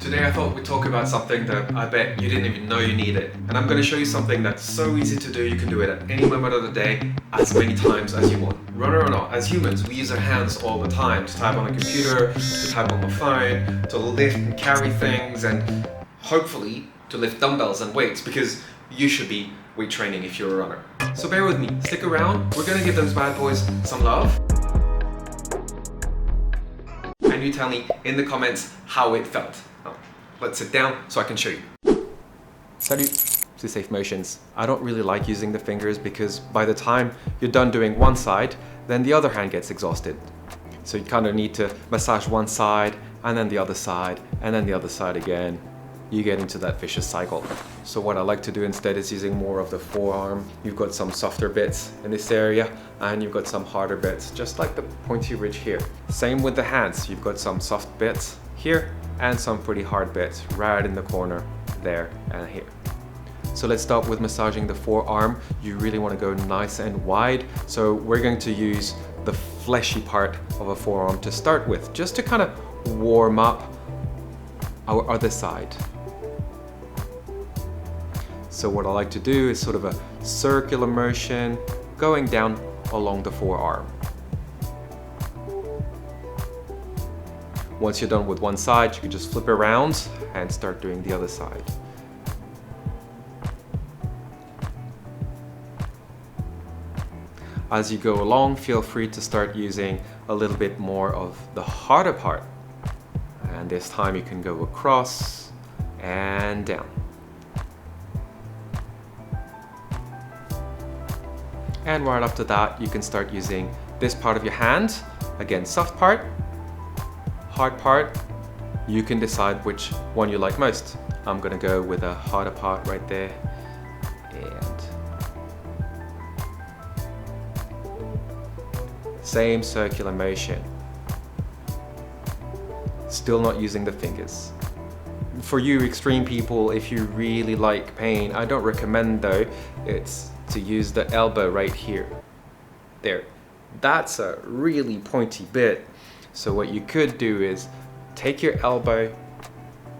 Today I thought we'd talk about something that I bet you didn't even know you needed. And I'm going to show you something that's so easy to do, you can do it at any moment of the day, as many times as you want. Runner or not, as humans, we use our hands all the time to type on a computer, to type on the phone, to lift and carry things, and hopefully to lift dumbbells and weights, because you should be weight training if you're a runner. So bear with me, stick around, we're going to give those bad boys some love. And you tell me in the comments how it felt. Now, let's sit down so I can show you. Salut to Safe Motions. I don't really like using the fingers because by the time you're done doing one side, then the other hand gets exhausted. So you kind of need to massage one side and then the other side and then the other side again. You get into that vicious cycle. So what I like to do instead is using more of the forearm. You've got some softer bits in this area and you've got some harder bits, just like the pointy ridge here. Same with the hands. You've got some soft bits here and some pretty hard bits right in the corner there and here. So let's start with massaging the forearm. You really want to go nice and wide. So we're going to use the fleshy part of a forearm to start with, just to kind of warm up our other side. So what I like to do is sort of a circular motion going down along the forearm. Once you're done with one side, you can just flip around and start doing the other side. As you go along, feel free to start using a little bit more of the harder part. And this time you can go across and down. And right after that, you can start using this part of your hand. Again, soft part, hard part. You can decide which one you like most. I'm gonna go with a harder part right there. And same circular motion. Still not using the fingers. For you extreme people, if you really like pain, I don't recommend though, it's to use the elbow right here. There. That's a really pointy bit. So what you could do is take your elbow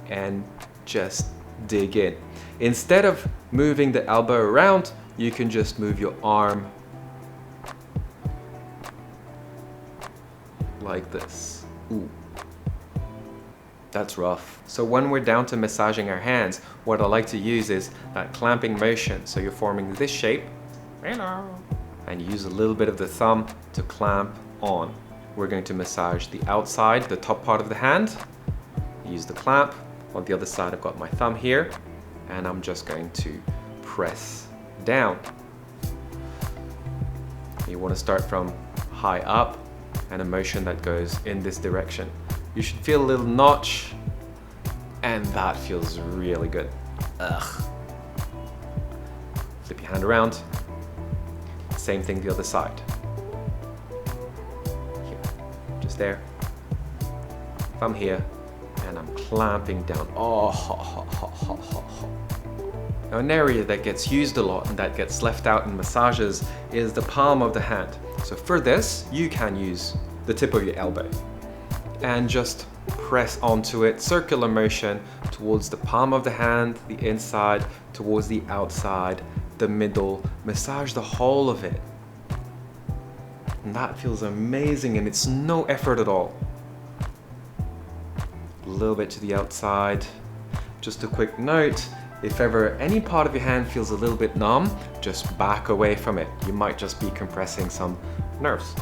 and just dig in. Instead of moving the elbow around, you can just move your arm like this. Ooh. That's rough. So when we're down to massaging our hands, what I like to use is that clamping motion. So you're forming this shape, and use a little bit of the thumb to clamp on. We're going to massage the outside, the top part of the hand. Use the clamp. On the other side, I've got my thumb here, and I'm just going to press down. You want to start from high up, and a motion that goes in this direction. You should feel a little notch, and that feels really good. Ugh. Flip your hand around. Same thing the other side. Here, just there. Thumb here, and I'm clamping down. Oh, hot, hot, hot, hot, hot, hot. Now an area that gets used a lot and that gets left out in massages is the palm of the hand. So for this, you can use the tip of your elbow and just press onto it, circular motion towards the palm of the hand, the inside, towards the outside, the middle, massage the whole of it. And that feels amazing and it's no effort at all. A little bit to the outside. Just a quick note, if ever any part of your hand feels a little bit numb, just back away from it. You might just be compressing some nerves.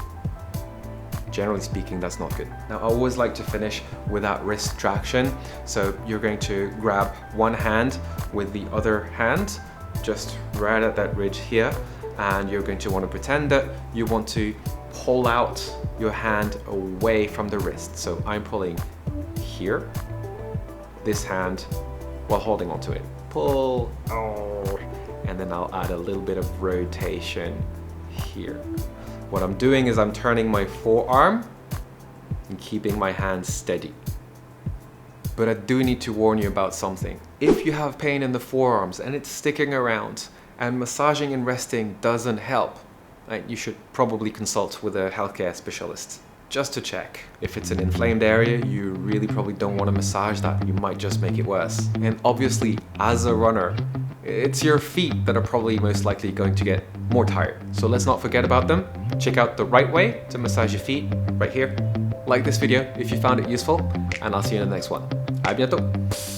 Generally speaking, that's not good. Now, I always like to finish with that wrist traction. So you're going to grab one hand with the other hand, just right at that ridge here. And you're going to want to pretend that you want to pull out your hand away from the wrist. So I'm pulling here, this hand, while holding onto it. Pull, oh, and then I'll add a little bit of rotation here. What I'm doing is I'm turning my forearm and keeping my hand steady. But I do need to warn you about something. If you have pain in the forearms and it's sticking around and massaging and resting doesn't help, right, you should probably consult with a healthcare specialist. just to check. If it's an inflamed area, you really probably don't want to massage that. You might just make it worse. And obviously, as a runner, it's your feet that are probably most likely going to get more tired. So let's not forget about them. Check out the right way to massage your feet right here. Like this video if you found it useful, and I'll see you in the next one. À bientôt!